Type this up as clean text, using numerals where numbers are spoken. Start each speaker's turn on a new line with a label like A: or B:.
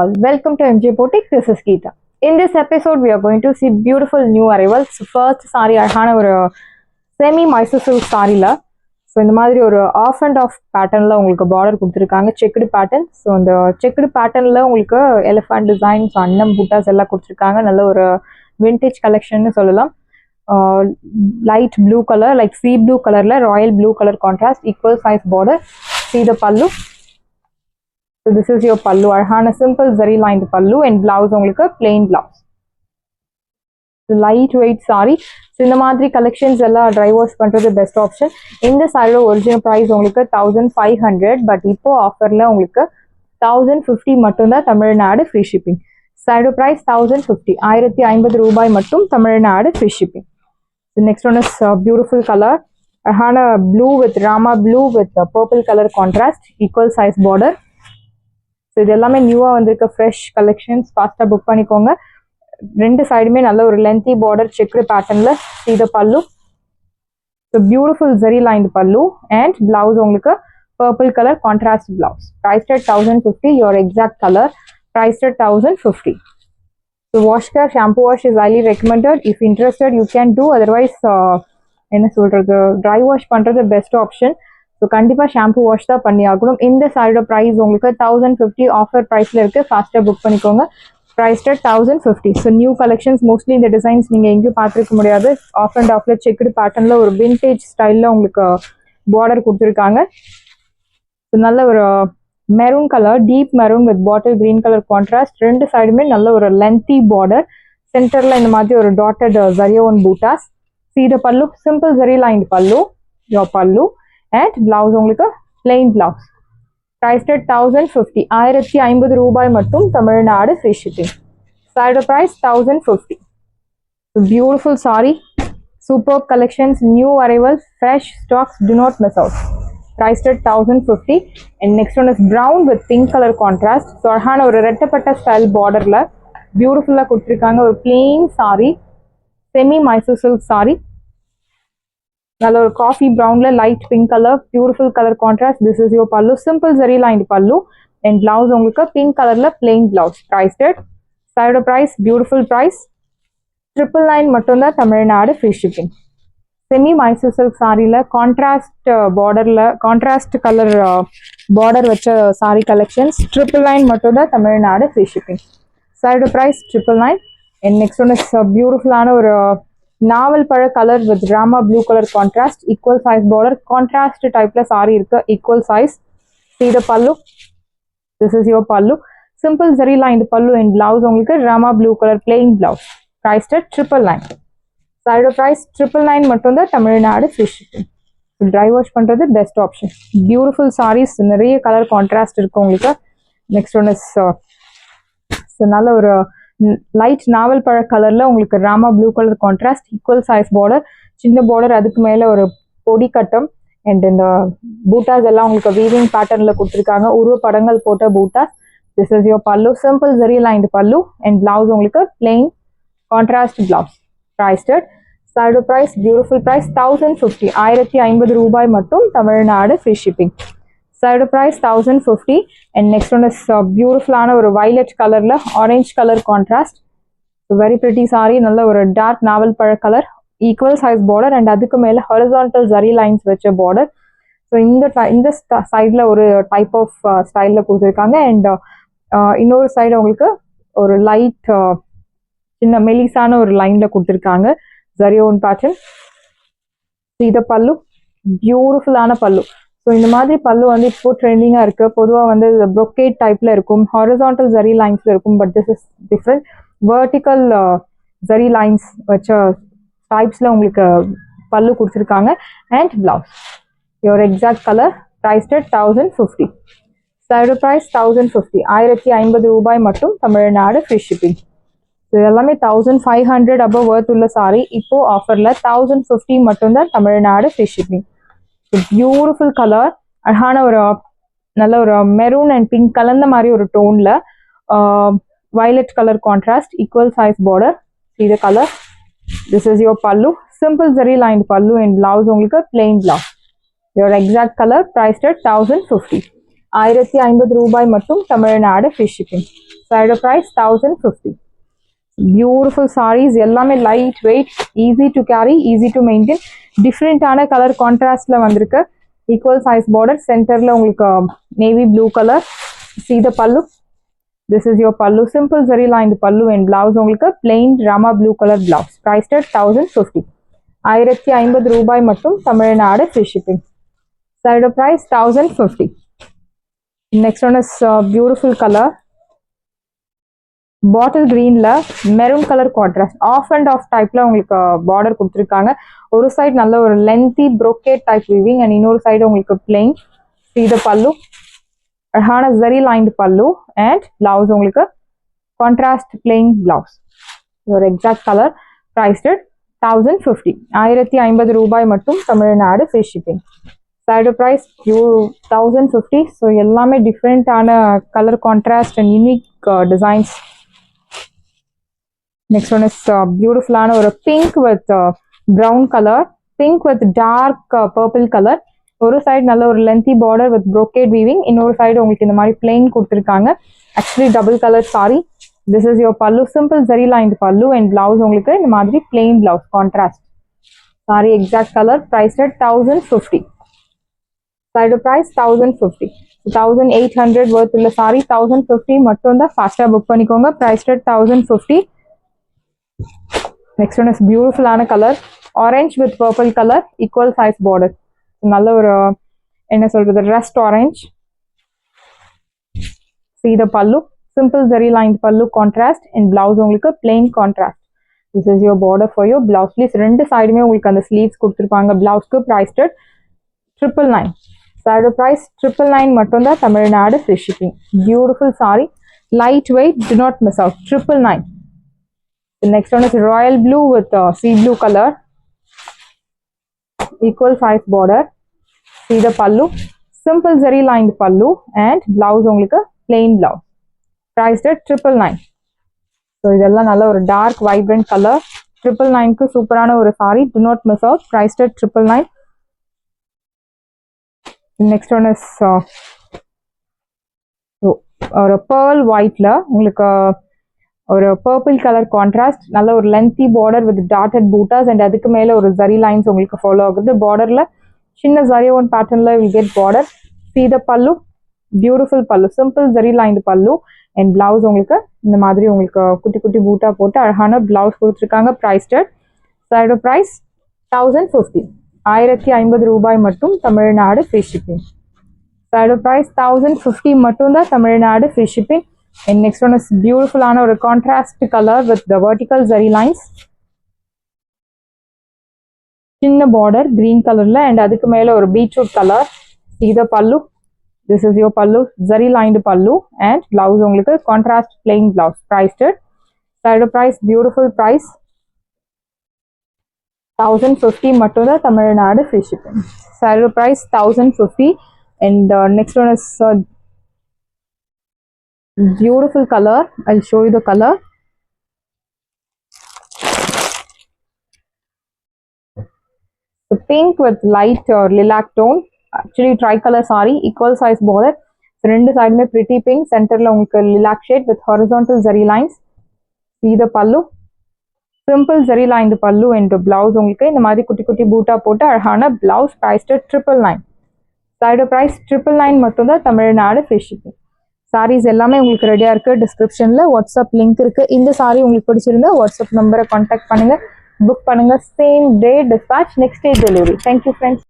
A: all, welcome to MJ Boutique. This is Geeta. In this episode, we are going to see beautiful new arrivals. First saree அழகான ஒரு semi Mysore silk saree-ல so இந்த மாதிரி ஒரு of and of பேட்டர்னில் உங்களுக்கு border கொடுத்துருக்காங்க, checked pattern. So அந்த checked பேட்டர்னில் உங்களுக்கு எலிஃபண்ட் டிசைன்ஸ், அன்னம் பூட்டாஸ் எல்லாம் கொடுத்துருக்காங்க. நல்ல ஒரு விண்டேஜ் கலெக்ஷன்னு சொல்லலாம். Light blue colour, like sea blue கலரில் royal blue colour contrast, equal size border. See the pallu. So this is your pallu. அழகான simple zari lined pallu and blouse உங்களுக்கு plain blouse. Light weight sorry. So இந்த மாதிரி collections எல்லாம் dry wash பண்ணுறது best option. இந்த சாரியோட original price உங்களுக்கு 1500, but இப்போ ஆஃபரில் உங்களுக்கு 1050 மட்டும்தான், தமிழ்நாடு ஃப்ரீ ஷிப்பிங். சாரியோட ப்ரைஸ் 1050, 1050 ரூபாய் மட்டும், Tamil Nadu free shipping. Next one is beautiful colour, அழகான blue with Rama blue with purple colour contrast, equal size border. So இது எல்லாமே நியூவாக வந்திருக்க ஃப்ரெஷ் கலெக்ஷன்ஸ், ஃபாஸ்ட்டாக புக் பண்ணிக்கோங்க. ரெண்டு சைடுமே நல்ல ஒரு லென்த்தி பார்டர் செக்குடு பேட்டர்னில். See the pallu. So beautiful zari lined pallu and blouse உங்களுக்கு purple colour contrast blouse. Price at 1050, your exact color. Priced at 1050. So wash care, shampoo wash is highly recommended. If interested, you can do. Otherwise, என்ன சொல்றது, dry wash பண்ணுறது best option. So கண்டிப்பாக shampoo wash தான் பண்ணி ஆகணும். இந்த சாரியோட price உங்களுக்கு 1050 ஆஃபர் ப்ரைஸில் இருக்குது, ஃபாஸ்ட்டாக புக் பண்ணிக்கோங்க. Prized at 1050. So new collections, mostly இந்த டிசைன்ஸ் நீங்கள் எங்கேயும் பார்த்துருக்க முடியாது. ஆஃப் அண்ட் ஆஃப்ல செக்குடு பேட்டர்னில் ஒரு விண்டேஜ் ஸ்டைலில் உங்களுக்கு பார்டர் கொடுத்துருக்காங்க. ஸோ நல்ல ஒரு maroon colour, deep maroon with bottle green colour contrast. ரெண்டு சைடுமே நல்ல ஒரு லென்த்தி பார்டர், சென்டரில் இந்த மாதிரி ஒரு டாட்டட் ஜரியோன் பூட்டாஸ். See the pallu, simple zari lined pallu, your pallu, and blouse உங்களுக்கு plain blouse. Priced at 1050, 1050 ரூபாய் மட்டும், Tamil Nadu free shipping. Side price 1050. Beautiful saree, superb collections, new arrivals, fresh stocks, do not miss out. Priced at 1050. And next one is brown with pink color contrast. So அழகான ஒரு ரெட்டப்பட்ட style பார்டர்ல பியூட்டிஃபுல்லா கொடுத்துருக்காங்க. ஒரு plain saree, semi Mysore silk saree. நல்ல ஒரு coffee ப்ரௌன்ல light pink colour, beautiful colour contrast. This is your pallu, simple zari lined pallu and blouse உங்களுக்கு பிங்க் கலர்ல பிளெயின் பிளவுஸ். ப்ரைஸ்டட். சைடோட ப்ரைஸ் பியூட்டிஃபுல் ப்ரைஸ் 999 மட்டும்தான், Tamil Nadu free shipping. Semi Mysore silk சாரியில் கான்ட்ராஸ்ட் பார்டரில் contrast colour border வச்ச சாரி கலெக்ஷன்ஸ் 999 மட்டும்தான், தமிழ்நாடு ஃப்ரீ ஷிப்பிங். சைடோட price 999. And next one is பியூட்டிஃபுல்லான ஒரு நாவல் பழ colour with Rama blue colour contrast, equal size border. Contrast டைப்ல சாரி இருக்கு, equal size. See the pallu. This is your pallu. Simple zari lined pallu and blouse உங்களுக்கு Rama blue colour plain blouse. Priced at 999. Side price 999 மட்டும் தான், Tamil Nadu free shipping. Dry wash பண்றது best option. Beautiful saris, நிறைய colour contrast இருக்கு உங்களுக்கு. Next one is நல்ல ஒரு light நாவல் பழ கலர்ல உங்களுக்கு Rama blue colour contrast, equal size border, சின்ன பார்டர், அதுக்கு மேல ஒரு பொடி கட்டம் அண்ட் இந்த பூட்டாஸ் எல்லாம் உங்களுக்கு வீவிங் பேட்டர்ன்ல கொடுத்துருக்காங்க, உருவ படங்கள் போட்ட பூட்டாஸ். This is your pallu, simple zari lined pallu and blouse உங்களுக்கு plain contrast blouse. Priced at. Side price beautiful price 1050, 1050 ரூபாய் மட்டும், Tamil Nadu free shipping. Side price 1050. And next one is பியூட்டிஃபுல்லான ஒரு வயலட் கலர்ல orange colour contrast. Very pretty sari, நல்ல ஒரு டார்க் நாவல் பழ colour, equal size border and அதுக்கு மேல ஹாரிசான்டல் ஜரி லைன்ஸ் வச்ச பார்டர். ஸோ இந்த சைட்ல ஒரு டைப் ஆஃப் ஸ்டைல்ல கொடுத்துருக்காங்க. அண்ட் இன்னொரு சைடு உங்களுக்கு ஒரு லைட் சின்ன மெலிசான ஒரு லைன்ல கொடுத்துருக்காங்க, ஜரியோன் பேட்டர்ன். இத பல்லு, பியூட்டிஃபுல்லான பல்லு. ஸோ இந்த மாதிரி பல்லு வந்து இப்போ ட்ரெண்டிங்காக இருக்கு. பொதுவாக வந்து ப்ரொக்கேட் டைப்ல இருக்கும், ஹாரிசான்டல் ஜரி லைன்ஸ்ல இருக்கும், but this is different. Vertical zari lines வச்ச டைப்ஸ்ல உங்களுக்கு பல்லு கொடுத்துருக்காங்க and blouse your exact colour. Priced at 1050. Side price 1050, 1050 ரூபாய் மட்டும், தமிழ்நாடு ஃப்ரீ ஷிப்பிங். இது எல்லாமே 1500 அபவ் வர்த் உள்ள சாரி. இப்போ ஆஃபர்ல 1050 மட்டும்தான், Tamil Nadu free shipping. Beautiful colour, அழகான ஒரு நல்ல ஒரு மெரூன் அண்ட் பிங்க் கலந்த மாதிரி ஒரு டோன்ல violet colour contrast, equal size border. See the color. This is your pallu, simple zari lined pallu and blouse உங்களுக்கு plain blouse. Your exact color. Priced at 1050. 1050 ரூபாய் மட்டும், Tamil Nadu free shipping. Side price 1050. Beautiful sarees, எல்லாமே light weight, easy to carry, easy to maintain. டிஃப்ரெண்டான colour கான்ட்ராஸ்ட்ல வந்திருக்கு. Equal size border, சென்டர்ல உங்களுக்கு navy blue colour. See the pallu. This is your pallu, simple zari lined pallu and blouse உங்களுக்கு plain rama blue color blouse. Priced at 1050. 1050 ரூபாய் மட்டும், Tamil Nadu free shipping. Side price 1050. Next one is beautiful color. Bottle கிரீன்ல maroon colour contrast, off and off டைப்ல உங்களுக்கு border கொடுத்துருக்காங்க. ஒரு side நல்ல ஒரு lengthy brocade type weaving and இன்னொரு சைடு உங்களுக்கு பிளெயின். See the pallu, அழகான zari lined pallu and blouse உங்களுக்கு கான்ட்ராஸ்ட் பிளெயின் பிளவுஸ். ஒரு எக்ஸாக்ட் கலர். பிரைஸ்ட் 1050. 1050 ரூபாய் மட்டும், Tamil Nadu free shipping. Side price 1050. So எல்லாமே டிஃப்ரெண்டான colour contrast and unique designs. Next one is beautiful ஆன ஒரு pink with brown color, pink with dark purple color. ஒரு side நல்ல ஒரு lengthy border with brocade weaving, இன்னொரு சைடு உங்களுக்கு இந்த மாதிரி plain கொடுத்துருக்காங்க. Actually double color saree. This is your pallu, simple zari lined pallu and blouse உங்களுக்கு இந்த மாதிரி plain blouse contrast. Saree exact color. Priced at 1050. Side price 1050. 1800 worth உள்ள saree 1050 மட்டும் தான். ஃபாஸ்டா புக் பண்ணிக்கோங்க. Priced at 1050. Next one is beautiful ஆன colour, orange with purple color, equal size border. நல்ல ஒரு என்ன சொல்றது, rust orange. See the pallu, simple zari lined pallu contrast and blouse உங்களுக்கு plain contrast. This is your border for your blouse. Please ரெண்டு சைடுமே உங்களுக்கு அந்த ஸ்லீவ்ஸ் கொடுத்துருப்பாங்க பிளவுஸ்க்கு. priced at 999. Side price 999 மட்டும் தான், Tamil Nadu free shipping. Beautiful saree, light weight, do not miss out. 999. The next one is royal blue with sea blue color, equal size border. See the pallu, simple zari lined pallu and blouse உங்களுக்கு plain blouse. Priced at 999. So இதெல்லாம் நல்ல ஒரு dark vibrant color. 999 க்கு சூப்பரான ஒரு saree, do not miss out. Priced at 999. The next one is ஒரு pearl whiteல உங்களுக்கு ஒரு பர்பிள் கலர் கான்ட்ராஸ்ட், நல்ல ஒரு lengthy border with dotted buttas and அதுக்கு மேல ஒரு ஜரி லைன்ஸ் உங்களுக்கு ஃபாலோ ஆகுது. பார்டர்ல சின்ன ஜரி ஒன் பேட்டர்ன்ல will get border. See the pallu, beautiful pallu, simple zari lined pallu and blouse உங்களுக்கு இந்த மாதிரி உங்களுக்கு குட்டி குட்டி பூட்டா போட்டு அழகான பிளவுஸ் கொடுத்துருக்காங்க. priced at side price 1050. 1050 ரூபாய் மட்டும், Tamil Nadu free shipping. Side price 1050 மட்டும் தான், Tamil Nadu free shipping. And next one is beautiful ஆன ஒரு contrast color with the vertical zari lines. சின்ன border green colorல and அதுக்கு மேல ஒரு beetroot color. See the pallu. This is your pallu, zari lined pallu and blouse உங்களுக்கு contrast plain blouse. Priced at side price, beautiful price 1050 மட்டும் தான், Tamil Nadu free shipping. Side price 1050. And next one is beautiful color. I'll show you the color. The pink with light or lilac tone. Actually tricolor saree, equal size border. ரெண்டு சைடுமே pretty pink. சென்டர்ல உங்களுக்கு lilac shade with horizontal zari lines. See the pallu, simple zari lined pallu and blouse உங்களுக்கு இந்த மாதிரி குட்டி குட்டி பூட்டா போட்டு அழகான blouse. priced at 999. Side price 999 மட்டும் தான், தமிழ்நாடு free shipping. சாரீஸ் எல்லாமே உங்களுக்கு ரெடியா இருக்கு. டிஸ்கிரிப்ஷன்ல வாட்ஸ்அப் லிங்க் இருக்கு. இந்த சாரி உங்களுக்கு பிடிச்சிருந்தா வாட்ஸ்அப் நம்பரை கான்டாக்ட் பண்ணுங்க, புக் பண்ணுங்க. Same day dispatch, next day delivery. Thank you friends.